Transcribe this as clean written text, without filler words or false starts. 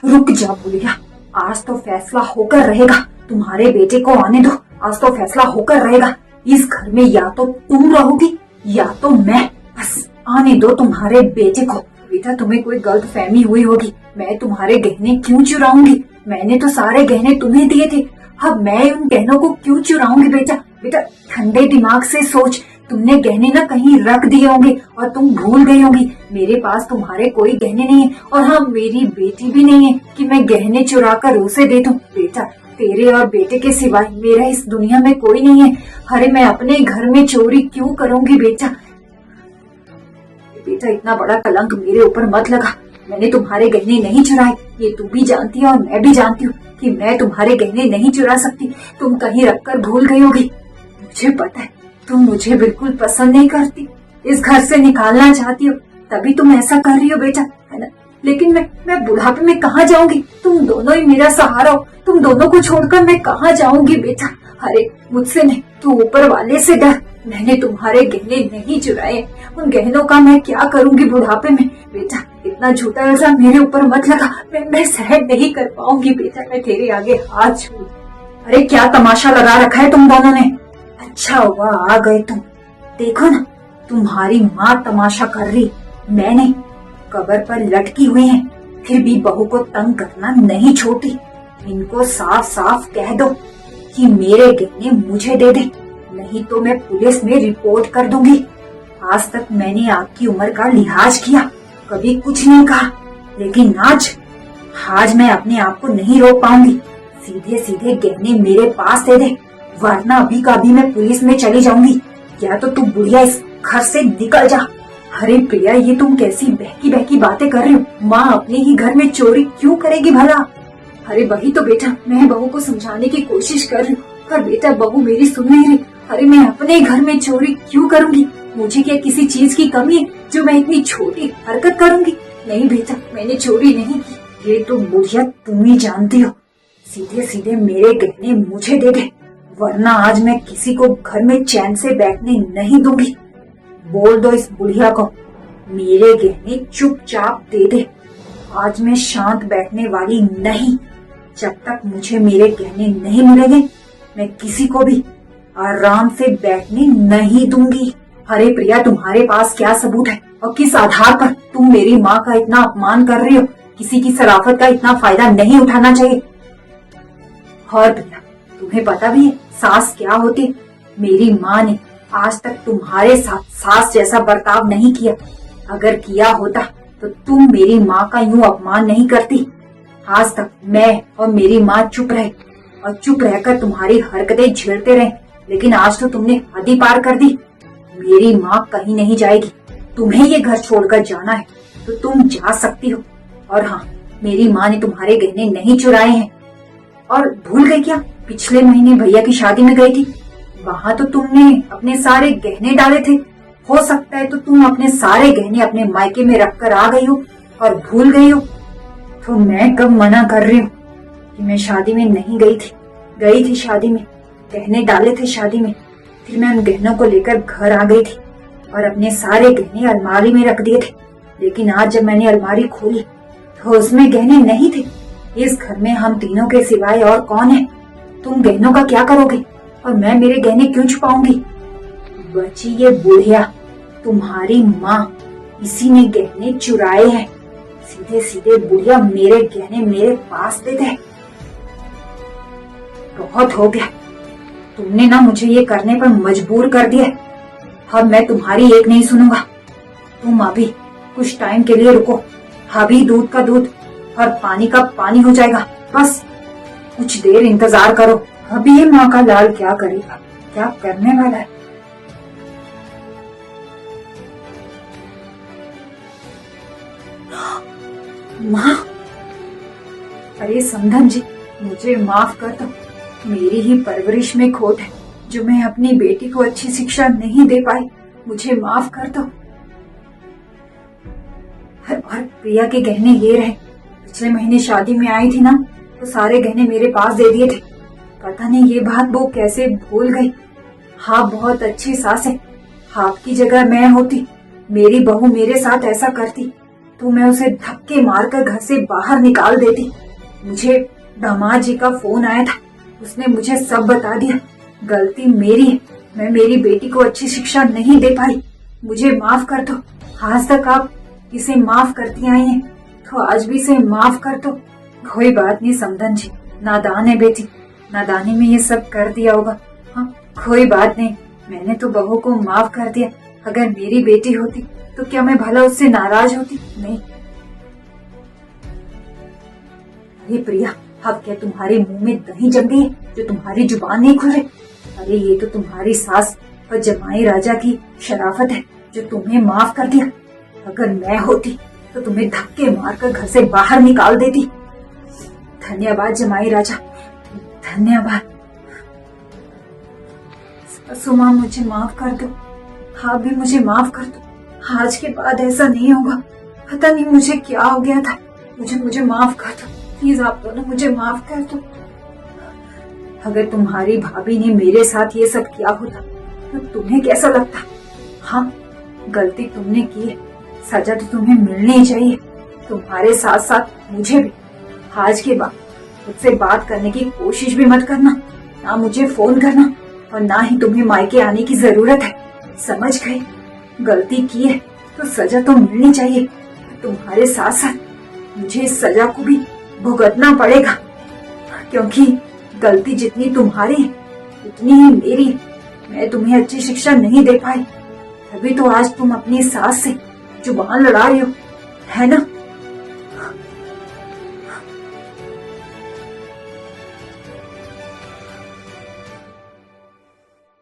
रुक जा बुढ़िया, आज तो फैसला होकर रहेगा। तुम्हारे बेटे को आने दो, आज तो फैसला होकर रहेगा। इस घर में या तो तुम रहोगी या तो मैं। बस आने दो तुम्हारे बेटे को। बेटा तुम्हें कोई गलत फहमी हुई होगी, मैं तुम्हारे गहने क्यों चुराऊंगी? मैंने तो सारे गहने तुम्हें दिए थे, अब मैं उन गहनों को क्यों चुराऊंगी? बेटा बेटा ठंडे दिमाग से सोच, तुमने गहने ना कहीं रख दिए होंगे और तुम भूल गई होंगी। मेरे पास तुम्हारे कोई गहने नहीं है, और हाँ मेरी बेटी भी नहीं है कि मैं गहने चुरा कर उसे दे दूं। बेटा तेरे और बेटे के सिवाय मेरा इस दुनिया में कोई नहीं है। अरे मैं अपने घर में चोरी क्यों करूंगी? बेटा बेटा इतना बड़ा कलंक मेरे ऊपर मत लगा। मैंने तुम्हारे गहने नहीं चुराए, ये तू भी जानती है और मैं भी जानती हूँ कि मैं तुम्हारे गहने नहीं चुरा सकती। तुम कहीं रखकर भूल गई होगी। मुझे पता है तुम मुझे बिल्कुल पसंद नहीं करती, इस घर से निकालना चाहती हो, तभी तुम ऐसा कर रही हो बेटा, है ना? लेकिन मैं बुढ़ापे में कहाँ जाऊंगी? तुम दोनों ही मेरा सहारा हो, तुम दोनों को छोड़कर मैं कहाँ जाऊंगी बेटा? अरे मुझसे नहीं, तू ऊपर वाले से डर। मैंने तुम्हारे गहने नहीं चुराए, उन गहनों का मैं क्या करूंगी बुढ़ापे में? बेटा इतना झूठा इल्जाम मेरे ऊपर मत लगा, मैं सहन नहीं कर पाऊंगी बेटा, मैं तेरे आगे हाथ जोड़। अरे क्या तमाशा लगा रखा है तुम दोनों ने? अच्छा हुआ आ गए तुम। देखो ना तुम्हारी माँ तमाशा कर रही, मैं नहीं। कब्र पर लटकी हुई है, फिर भी बहू को तंग करना नहीं छोड़ती। इनको साफ साफ कह दो कि मेरे गहने मुझे दे दे, नहीं तो मैं पुलिस में रिपोर्ट कर दूंगी। आज तक मैंने आपकी उम्र का लिहाज किया, कभी कुछ नहीं कहा, लेकिन आज मैं अपने आप को नहीं रोक पाऊंगी। सीधे सीधे गहने मेरे पास दे दे, वरना अभी का अभी मैं पुलिस में चली जाऊंगी। या तो तू बुढ़िया इस घर से निकल जा। अरे प्रिया ये तुम कैसी बहकी बहकी बातें कर रही हो? माँ अपने ही घर में चोरी क्यों करेगी भला? अरे वही तो बेटा, मैं बहू को समझाने की कोशिश कर रही हूँ, पर बेटा बहू मेरी सुन नहीं रही। अरे मैं अपने घर में चोरी क्यों करूंगी? मुझे क्या किसी चीज की कमी है जो मैं इतनी छोटी हरकत करूंगी? नहीं बेटा मैंने चोरी नहीं की, ये तो बुढ़िया तुम ही जानती हो। सीधे सीधे मेरे गहने मुझे दे दे, वरना आज मैं किसी को घर में चैन से बैठने नहीं दूंगी। बोल दो इस बुढ़िया को मेरे गहने चुपचाप दे दे। आज मैं शांत बैठने वाली नहीं, जब तक मुझे मेरे गहने नहीं मिलेंगे मैं किसी को भी आराम से बैठने नहीं दूंगी। अरे प्रिया तुम्हारे पास क्या सबूत है और किस आधार पर तुम मेरी माँ का इतना अपमान कर रही हो? किसी की शराफत का इतना फायदा नहीं उठाना चाहिए। और प्रिया तुम्हें पता भी है सास क्या होती है? मेरी माँ ने आज तक तुम्हारे साथ सास जैसा बर्ताव नहीं किया। अगर किया होता तो तुम मेरी माँ का यूं अपमान नहीं करती। आज तक मैं और मेरी माँ चुप रहे और चुप रहकर तुम्हारी हरकतें झेलते रहे, लेकिन आज तो तुमने हद ही पार कर दी। मेरी माँ कहीं नहीं जाएगी, तुम्हें ये घर छोड़कर जाना है तो तुम जा सकती हो। और हाँ मेरी माँ ने तुम्हारे गहने नहीं चुराए हैं। और भूल गई क्या, पिछले महीने भैया की शादी में गई थी, वहाँ तो तुमने अपने सारे गहने डाले थे। हो सकता है तो तुम अपने सारे गहने अपने मायके में रखकर आ गई हो और भूल गई हो। तो मैं कब मना कर रही हूँ कि मैं शादी में नहीं गई थी? गई थी शादी में, गहने डाले थे शादी में, फिर मैं उन गहनों को लेकर घर आ गई थी और अपने सारे गहने अलमारी में रख दिए थे। लेकिन आज जब मैंने अलमारी खोली तो उसमें गहने नहीं थे। इस घर में हम तीनों के सिवाय और कौन है? तुम गहनों का क्या करोगे और मैं मेरे गहने क्यों छुपाऊंगी? बची ये बुढ़िया तुम्हारी माँ, इसी ने गहने चुराए हैं। सीधे सीधे बुढ़िया मेरे गहने मेरे पास दे दे। बहुत हो गया, तुमने ना मुझे ये करने पर मजबूर कर दिया। अब मैं तुम्हारी एक नहीं सुनूंगा। तुम अभी कुछ टाइम के लिए रुको, अभी दूध का दूध और पानी का पानी हो जाएगा। बस कुछ देर इंतजार करो, अभी ये माँ का लाल क्या करेगा, क्या करने वाला है। माँ, अरे समधन जी मुझे माफ कर दो, मेरी ही परवरिश में खोट है जो मैं अपनी बेटी को अच्छी शिक्षा नहीं दे पाई, मुझे माफ कर दो। और प्रिया के गहने ये रहे, पिछले महीने शादी में आई थी ना तो सारे गहने मेरे पास दे दिए थे। पता नहीं ये बात वो कैसे भूल गई। हाँ बहुत अच्छी सास है, आपकी जगह मैं होती मेरी बहू मेरे साथ ऐसा करती। तो मैं उसे धक्के मारकर घर से बाहर निकाल देती। मुझे दामाद जी का फोन आया था, उसने मुझे सब बता दिया। गलती मेरी है, मैं मेरी बेटी को अच्छी शिक्षा नहीं दे पाई। मुझे माफ कर दो। आज तक आप इसे माफ करती आई हैं, तो आज भी इसे माफ कर दो। कोई बात नहीं समधन जी, नादान है बेटी, नादानी में ये सब कर दिया होगा। हाँ कोई बात नहीं, मैंने तो बहू को माफ कर दिया। अगर मेरी बेटी होती तो क्या मैं भला उससे नाराज होती? नहीं। अरे प्रिया, अब क्या तुम्हारे मुंह में दही जम गई जो तुम्हारी जुबान नहीं खुल रही? अरे ये तो तुम्हारी सास और जमाई राजा की शराफत है जो तुम्हें माफ कर दिया। अगर मैं होती तो तुम्हें धक्के मारकर घर से बाहर निकाल देती। धन्यवाद जमाई राजा, धन्यवाद। सासू माँ मुझे माफ कर दो, आप भी मुझे माफ कर दो। आज के बाद ऐसा नहीं होगा। पता नहीं मुझे क्या हो गया था। मुझे माफ कर दो प्लीज, आप दोनों मुझे माफ कर दो। अगर तुम्हारी भाभी ने मेरे साथ ये सब किया होता तो तुम्हें कैसा लगता? हाँ गलती तुमने की है, सजा तो तुम्हें मिलनी चाहिए। तुम्हारे साथ साथ मुझे भी। आज के बाद मुझसे बात करने की कोशिश भी मत करना, ना मुझे फोन करना और ना ही तुम्हें मायके आने की जरूरत है। समझ गए? गलती की है तो सजा तो मिलनी चाहिए। तुम्हारे साथ साथ मुझे इस सजा को भी भुगतना पड़ेगा, क्योंकि गलती जितनी तुम्हारी है उतनी ही मेरी है। मैं तुम्हें अच्छी शिक्षा नहीं दे पाई, तभी तो आज तुम अपनी सास से जुबान लड़ा रही हो, है ना?